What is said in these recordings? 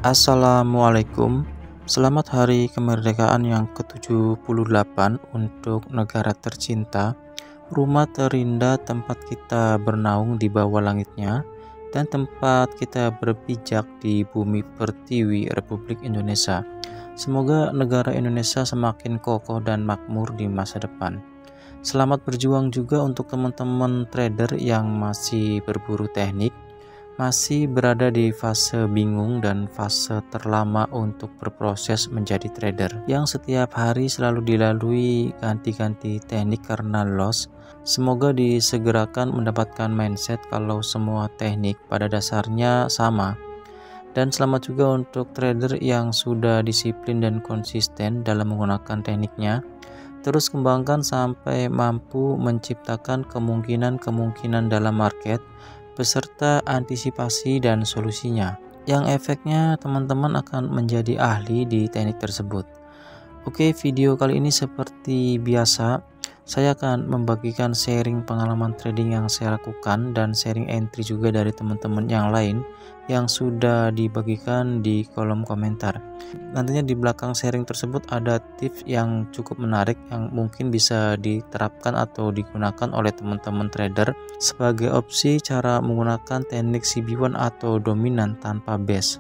Assalamualaikum. Selamat Hari Kemerdekaan yang ke-78 untuk negara tercinta, rumah terindah tempat kita bernaung di bawah langitnya, dan tempat kita berpijak di bumi pertiwi Republik Indonesia. Semoga negara Indonesia semakin kokoh dan makmur di masa depan. Selamat berjuang juga untuk teman-teman trader yang masih berburu teknik, masih berada di fase bingung dan fase terlama untuk berproses menjadi trader, yang setiap hari selalu dilalui ganti-ganti teknik karena loss. Semoga disegerakan mendapatkan mindset kalau semua teknik pada dasarnya sama. Dan selamat juga untuk trader yang sudah disiplin dan konsisten dalam menggunakan tekniknya. Terus kembangkan sampai mampu menciptakan kemungkinan-kemungkinan dalam market beserta antisipasi dan solusinya, yang efeknya teman-teman akan menjadi ahli di teknik tersebut. Oke, video kali ini seperti biasa, saya akan membagikan sharing pengalaman trading yang saya lakukan dan sharing entry juga dari teman-teman yang lain yang sudah dibagikan di kolom komentar. Nantinya di belakang sharing tersebut ada tips yang cukup menarik yang mungkin bisa diterapkan atau digunakan oleh teman-teman trader sebagai opsi cara menggunakan teknik CB1 atau dominan tanpa base.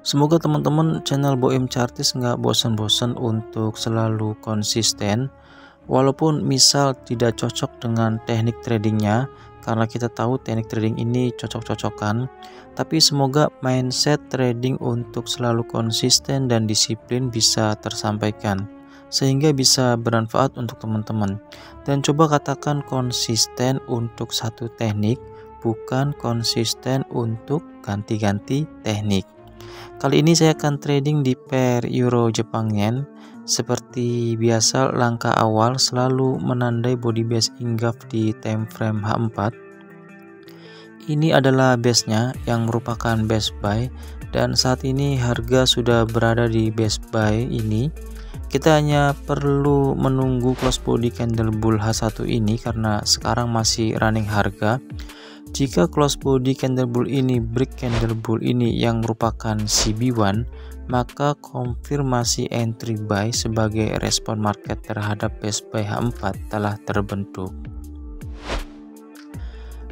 Semoga teman-teman channel Boim Chartis nggak bosan-bosan untuk selalu konsisten, walaupun misal tidak cocok dengan teknik tradingnya, karena kita tahu teknik trading ini cocok-cocokan, tapi semoga mindset trading untuk selalu konsisten dan disiplin bisa tersampaikan sehingga bisa bermanfaat untuk teman-teman. Dan coba katakan konsisten untuk satu teknik, bukan konsisten untuk ganti-ganti teknik. Kali ini saya akan trading di pair Euro Jepang Yen. Seperti biasa, langkah awal selalu menandai body base Ingaf di time frame H4. Ini adalah base-nya yang merupakan base buy, dan saat ini harga sudah berada di base buy ini. Kita hanya perlu menunggu close body candle bull H1 ini karena sekarang masih running harga. Jika close body candle bull ini break candle bull ini yang merupakan CB1, maka konfirmasi entry buy sebagai respon market terhadap base buy H4 telah terbentuk.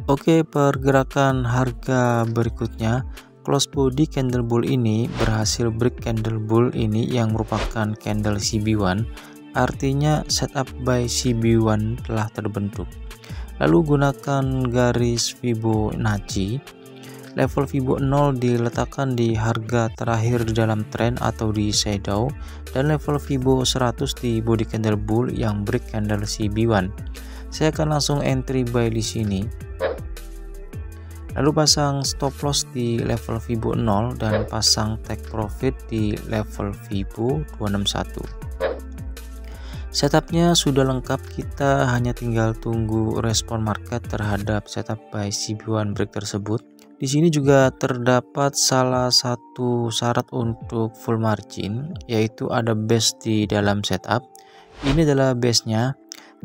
Oke, pergerakan harga berikutnya, close body candle bull ini berhasil break candle bull ini yang merupakan candle CB1, artinya setup buy CB1 telah terbentuk. Lalu gunakan garis Fibonacci. Level Fibo 0 diletakkan di harga terakhir di dalam tren atau di shadow, dan level Fibo 100 di body candle bull yang break candle CB1. Saya akan langsung entry buy di sini. Lalu pasang stop loss di level Fibo 0 dan pasang take profit di level Fibo 261. Setupnya sudah lengkap, kita hanya tinggal tunggu respon market terhadap setup buy CB1 break tersebut. Di sini juga terdapat salah satu syarat untuk full margin, yaitu ada base di dalam setup. Ini adalah base-nya.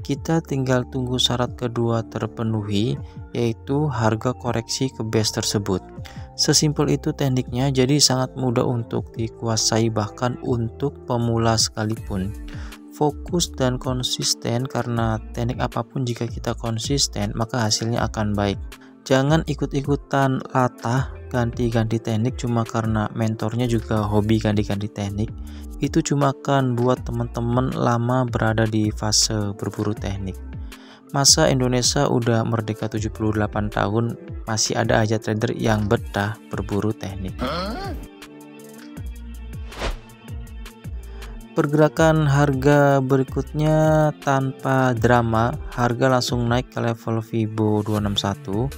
Kita tinggal tunggu syarat kedua terpenuhi, yaitu harga koreksi ke base tersebut. Sesimpel itu tekniknya, jadi sangat mudah untuk dikuasai bahkan untuk pemula sekalipun. Fokus dan konsisten, karena teknik apapun jika kita konsisten maka hasilnya akan baik. Jangan ikut-ikutan latah ganti-ganti teknik cuma karena mentornya juga hobi ganti-ganti teknik. Itu cuma akan buat teman-teman lama berada di fase berburu teknik. Masa Indonesia udah merdeka 78 tahun masih ada aja trader yang betah berburu teknik. Pergerakan harga berikutnya tanpa drama, harga langsung naik ke level Fibo 261.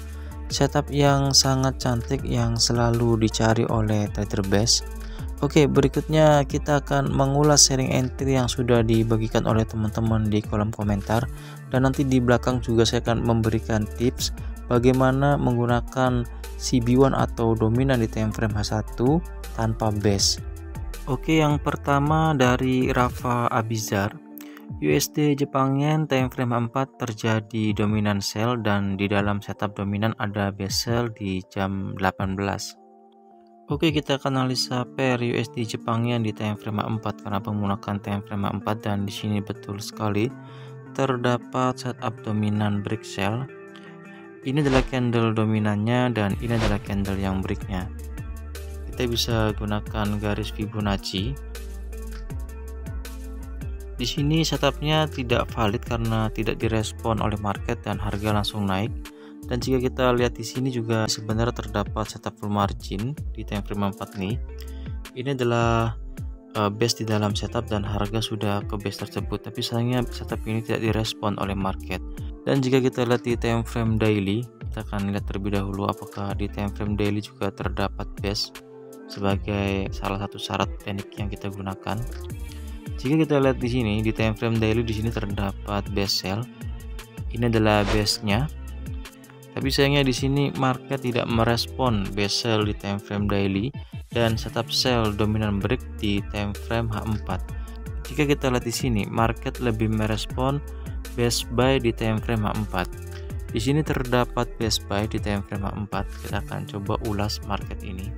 Setup yang sangat cantik yang selalu dicari oleh trader base. Oke, berikutnya kita akan mengulas sharing entry yang sudah dibagikan oleh teman-teman di kolom komentar, dan nanti di belakang juga saya akan memberikan tips bagaimana menggunakan CB1 atau dominan di time frame H1 tanpa base. Oke, yang pertama dari Rafa Abizar. USD Jepang Yen time frame 4 terjadi dominan sell, dan di dalam setup dominan ada base sell di jam 18. Oke, kita akan analisa pair USD Jepang Yen di time frame 4 karena menggunakan time frame 4, dan di sini betul sekali terdapat setup dominan break sell. Ini adalah candle dominannya dan ini adalah candle yang breaknya. Kita bisa gunakan garis Fibonacci. Di sini setupnya tidak valid karena tidak direspon oleh market dan harga langsung naik. Dan jika kita lihat di sini juga sebenarnya terdapat setup full margin di time frame 4 nih. Ini adalah base di dalam setup dan harga sudah ke base tersebut, tapi sayangnya setup ini tidak direspon oleh market. Dan jika kita lihat di time frame daily, kita akan lihat terlebih dahulu apakah di time frame daily juga terdapat base sebagai salah satu syarat teknik yang kita gunakan. Jika kita lihat di sini di time frame daily, di sini terdapat base sell. Ini adalah base-nya. Tapi sayangnya di sini market tidak merespon base sell di time frame daily dan setup sell dominan break di time frame H4. Jika kita lihat di sini, market lebih merespon base buy di time frame H4. Di sini terdapat base buy di time frame H4. Kita akan coba ulas market ini.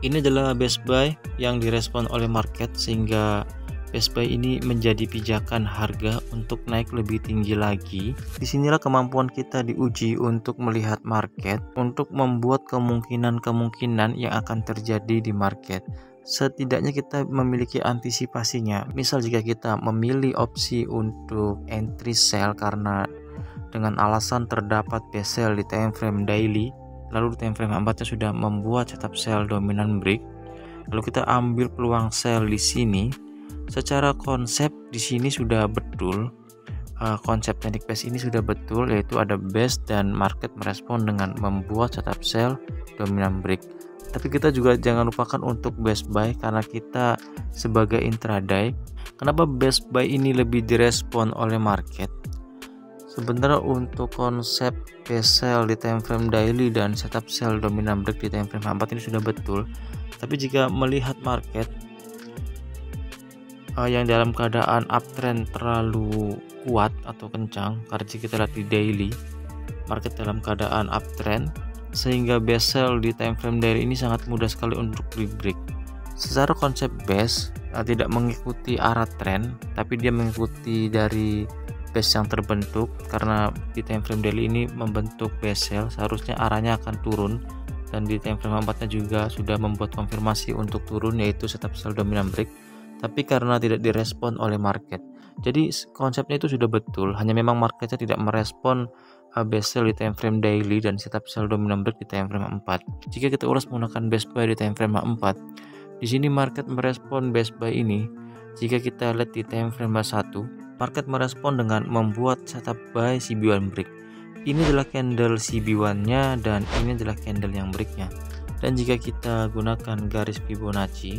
Ini adalah base buy yang direspon oleh market sehingga base buy ini menjadi pijakan harga untuk naik lebih tinggi lagi. Disinilah kemampuan kita diuji untuk melihat market, untuk membuat kemungkinan-kemungkinan yang akan terjadi di market. Setidaknya kita memiliki antisipasinya. Misal jika kita memilih opsi untuk entry sell karena dengan alasan terdapat base sell di time frame daily, lalu di time frame 4 sudah membuat setup sell dominan break, lalu kita ambil peluang sell di sini. Secara konsep di sini sudah betul, konsep teknik base ini sudah betul, yaitu ada base dan market merespon dengan membuat setup sell dominan break. Tapi kita juga jangan lupakan untuk base buy karena kita sebagai intraday. Kenapa base buy ini lebih direspon oleh market? Sebenarnya untuk konsep base sell di time frame daily dan setup sell dominan break di time frame 4 ini sudah betul. Tapi jika melihat market yang dalam keadaan uptrend terlalu kuat atau kencang, karena jika kita lihat di daily, market dalam keadaan uptrend sehingga base sell di time frame daily ini sangat mudah sekali untuk break. Secara konsep base tidak mengikuti arah trend, tapi dia mengikuti dari base yang terbentuk. Karena di time frame daily ini membentuk base sell, seharusnya arahnya akan turun, dan di time frame 4 nya juga sudah membuat konfirmasi untuk turun, yaitu setup sell dominan break. Tapi karena tidak direspon oleh market, jadi konsepnya itu sudah betul, hanya memang marketnya tidak merespon base sell di time frame daily dan setup sell dominan break di time frame 4. Jika kita ulas menggunakan base buy di time frame 4, di sini market merespon base buy ini. Jika kita lihat di time frame 1, market merespon dengan membuat setup buy CB1 break. Ini adalah candle CB1-nya dan ini adalah candle yang breaknya. Dan jika kita gunakan garis Fibonacci,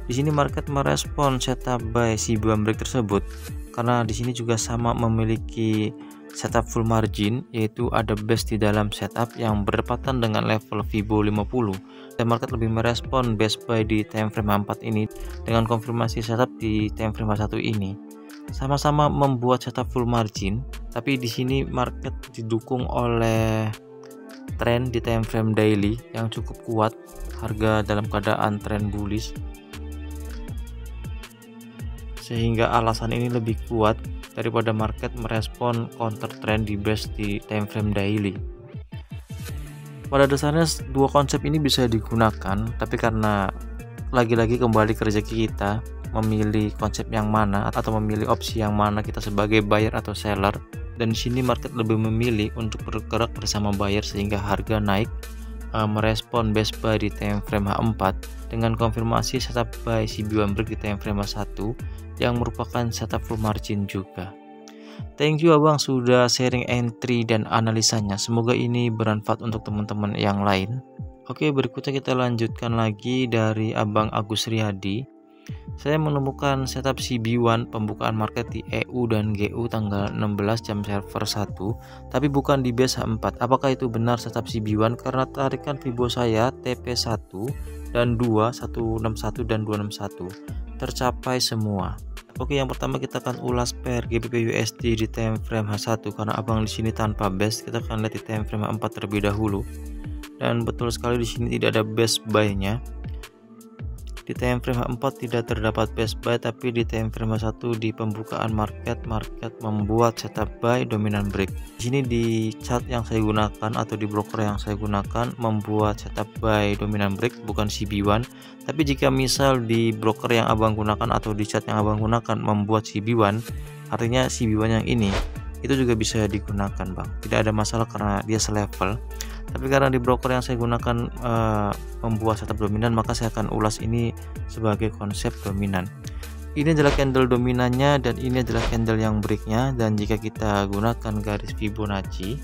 di sini market merespon setup buy CB1 break tersebut karena di sini juga sama memiliki setup full margin, yaitu ada base di dalam setup yang berdekatan dengan level Fibo 50, dan market lebih merespon base buy di time frame 4 ini dengan konfirmasi setup di time frame 1 ini. Sama-sama membuat setup full margin, tapi di sini market didukung oleh trend di time frame daily yang cukup kuat, harga dalam keadaan trend bullish, sehingga alasan ini lebih kuat daripada market merespon counter trend di base di time frame daily. Pada dasarnya dua konsep ini bisa digunakan, tapi karena lagi-lagi kembali ke rezeki kita memilih konsep yang mana atau memilih opsi yang mana kita sebagai buyer atau seller, dan di sini market lebih memilih untuk bergerak bersama buyer sehingga harga naik, merespon base buy di time frame H4 dengan konfirmasi setup buy CB1 break di time frame H1 yang merupakan setup full margin juga. Thank you abang sudah sharing entry dan analisanya, semoga ini bermanfaat untuk teman-teman yang lain. Oke, berikutnya kita lanjutkan lagi dari abang Agus Riyadi. Saya menemukan setup CB1 pembukaan market di EU dan GU tanggal 16 jam server 1, tapi bukan di base H4. Apakah itu benar setup CB1? Karena tarikan Fibo saya TP1 dan 2, 161 dan 261 tercapai semua. Oke, yang pertama kita akan ulas pair GBP USD di time frame H1 karena abang di sini tanpa base. Kita akan lihat di time frame H4 terlebih dahulu. Dan betul sekali di sini tidak ada base buy-nya. Di time frame H4 tidak terdapat base buy, tapi di time frame H1 di pembukaan market membuat setup buy dominan break. Di sini di chart yang saya gunakan atau di broker yang saya gunakan membuat setup buy dominan break, bukan CB1. Tapi jika misal di broker yang abang gunakan atau di chart yang abang gunakan membuat CB1, artinya CB1 yang ini itu juga bisa digunakan bang, tidak ada masalah karena dia selevel. Tapi karena di broker yang saya gunakan membuat setup dominan, maka saya akan ulas ini sebagai konsep dominan. Ini adalah candle dominannya dan ini adalah candle yang breaknya. Dan jika kita gunakan garis Fibonacci,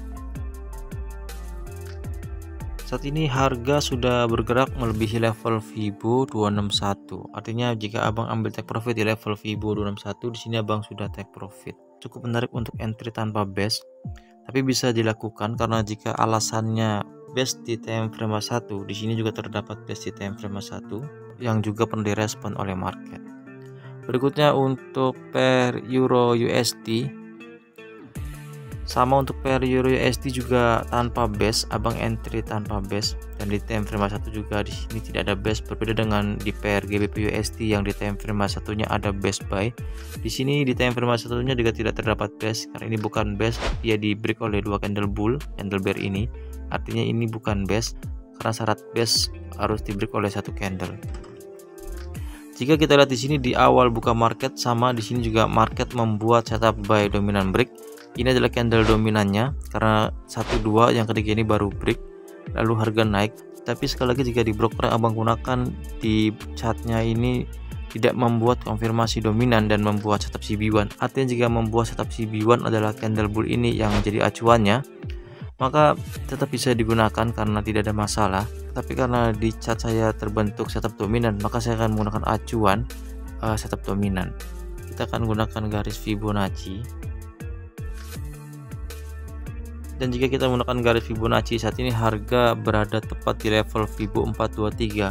saat ini harga sudah bergerak melebihi level Fibo 261. Artinya jika abang ambil take profit di level Fibo 261, di sini abang sudah take profit. Cukup menarik untuk entry tanpa base. Tapi bisa dilakukan karena jika alasannya base di time frame 1, di sini juga terdapat base di time frame 1 yang juga pernah direspon oleh market. Berikutnya untuk pair Euro USD, sama untuk pair Euro USD juga tanpa base, abang entry tanpa base, dan di time frame 1 juga di sini tidak ada base, berbeda dengan di pair GBP USD yang di time frame 1-nya ada base buy. Di sini di time frame 1-nya juga tidak terdapat base karena ini bukan base, dia di break oleh dua candle bull, candle bear ini. Artinya ini bukan base karena syarat base harus di break oleh satu candle. Jika kita lihat di sini di awal buka market, sama di sini juga market membuat setup buy dominan break. Ini adalah candle dominannya karena 1 2 yang ketiga ini baru break lalu harga naik. Tapi sekali lagi jika di broker yang abang gunakan di chartnya ini tidak membuat konfirmasi dominan dan membuat setup CB1. Artinya jika membuat setup CB1 adalah candle bull ini yang jadi acuannya, maka tetap bisa digunakan karena tidak ada masalah. Tapi karena di chart saya terbentuk setup dominan, maka saya akan menggunakan acuan setup dominan. Kita akan gunakan garis Fibonacci. Dan jika kita menggunakan garis Fibonacci, saat ini harga berada tepat di level Fibo 423.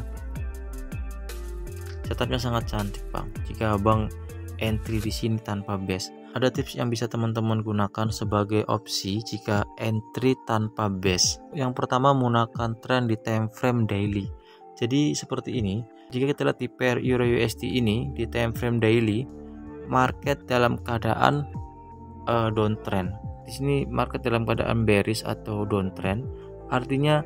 Setupnya sangat cantik bang. Jika abang entry di sini tanpa base, ada tips yang bisa teman-teman gunakan sebagai opsi jika entry tanpa base. Yang pertama, menggunakan trend di time frame daily. Jadi seperti ini. Jika kita lihat di pair Euro USD ini di time frame daily, market dalam keadaan downtrend. Di sini market dalam keadaan bearish atau downtrend. Artinya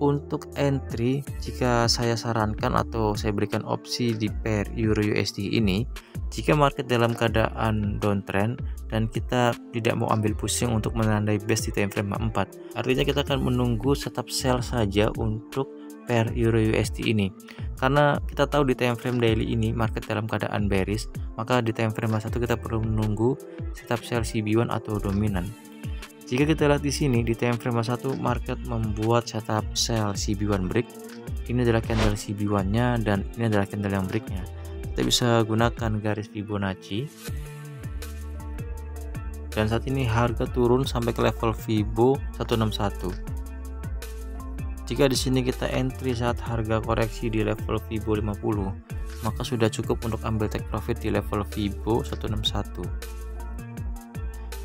untuk entry, jika saya sarankan atau saya berikan opsi di pair Euro USD ini, jika market dalam keadaan downtrend dan kita tidak mau ambil pusing untuk menandai base di time frame 4, artinya kita akan menunggu setup sell saja untuk pair Euro USD ini. Karena kita tahu di time frame daily ini market dalam keadaan bearish, maka di time frame 1 kita perlu menunggu setup sell CB1 atau dominan. Jika kita lihat di sini di time frame 1 market membuat setup sell CB1 break. Ini adalah candle CB1-nya dan ini adalah candle yang breaknya. Kita bisa gunakan garis Fibonacci. Dan saat ini harga turun sampai ke level Fibo 161. Jika di sini kita entry saat harga koreksi di level Fibo 50, maka sudah cukup untuk ambil take profit di level Fibo 161.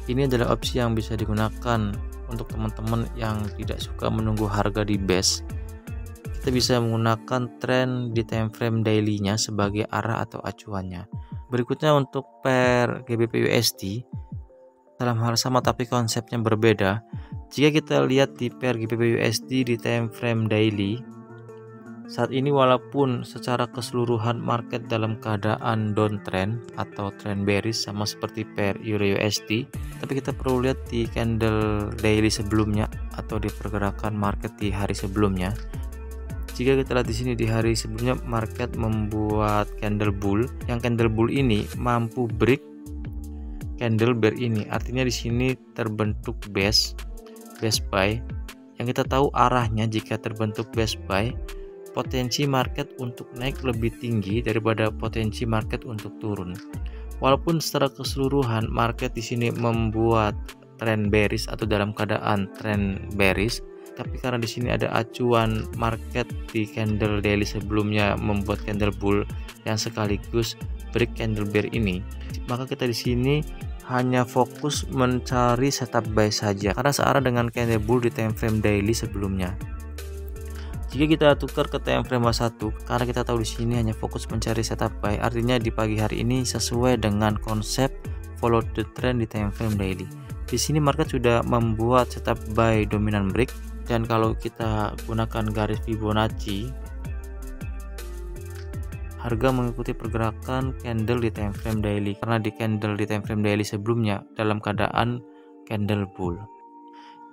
Ini adalah opsi yang bisa digunakan untuk teman-teman yang tidak suka menunggu harga di base. Kita bisa menggunakan trend di time frame daily-nya sebagai arah atau acuannya. Berikutnya untuk pair GBP USD, dalam hal sama tapi konsepnya berbeda. Jika kita lihat di pair GBP USD di time frame daily, saat ini walaupun secara keseluruhan market dalam keadaan downtrend atau trend bearish sama seperti pair Euro USD, tapi kita perlu lihat di candle daily sebelumnya atau di pergerakan market di hari sebelumnya. Jika kita lihat di sini di hari sebelumnya market membuat candle bull, yang candle bull ini mampu break candle bear ini. Artinya di sini terbentuk base buy. Yang kita tahu arahnya jika terbentuk base buy, potensi market untuk naik lebih tinggi daripada potensi market untuk turun. Walaupun secara keseluruhan market di sini membuat trend bearish atau dalam keadaan trend bearish, tapi karena di sini ada acuan market di candle daily sebelumnya membuat candle bull yang sekaligus break candle bear ini, maka kita di sini hanya fokus mencari setup buy saja karena searah dengan candle bull di time frame daily sebelumnya. Jika kita tukar ke time frame 1, karena kita tahu di sini hanya fokus mencari setup buy, artinya di pagi hari ini sesuai dengan konsep follow the trend di time frame daily. Di sini market sudah membuat setup buy dominant break, dan kalau kita gunakan garis Fibonacci, harga mengikuti pergerakan candle di time frame daily karena di candle di time frame daily sebelumnya dalam keadaan candle bull.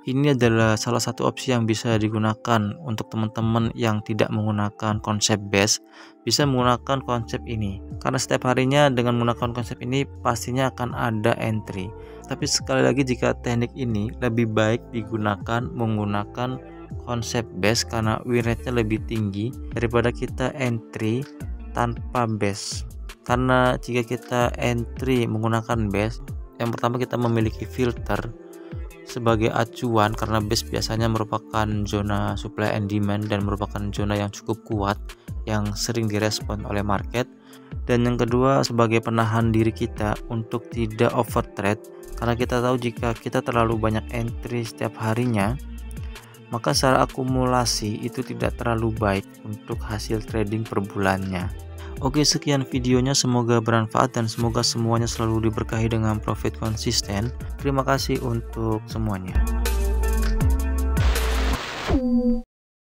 Ini adalah salah satu opsi yang bisa digunakan untuk teman-teman yang tidak menggunakan konsep base, bisa menggunakan konsep ini karena setiap harinya dengan menggunakan konsep ini pastinya akan ada entry. Tapi sekali lagi, jika teknik ini lebih baik digunakan menggunakan konsep base karena win rate-nya lebih tinggi daripada kita entry tanpa base. Karena jika kita entry menggunakan base, yang pertama kita memiliki filter sebagai acuan karena base biasanya merupakan zona supply and demand dan merupakan zona yang cukup kuat yang sering direspon oleh market. Dan yang kedua sebagai penahan diri kita untuk tidak overtrade, karena kita tahu jika kita terlalu banyak entry setiap harinya, maka secara akumulasi itu tidak terlalu baik untuk hasil trading per bulannya. Oke, sekian videonya, semoga bermanfaat dan semoga semuanya selalu diberkahi dengan profit konsisten. Terima kasih untuk semuanya.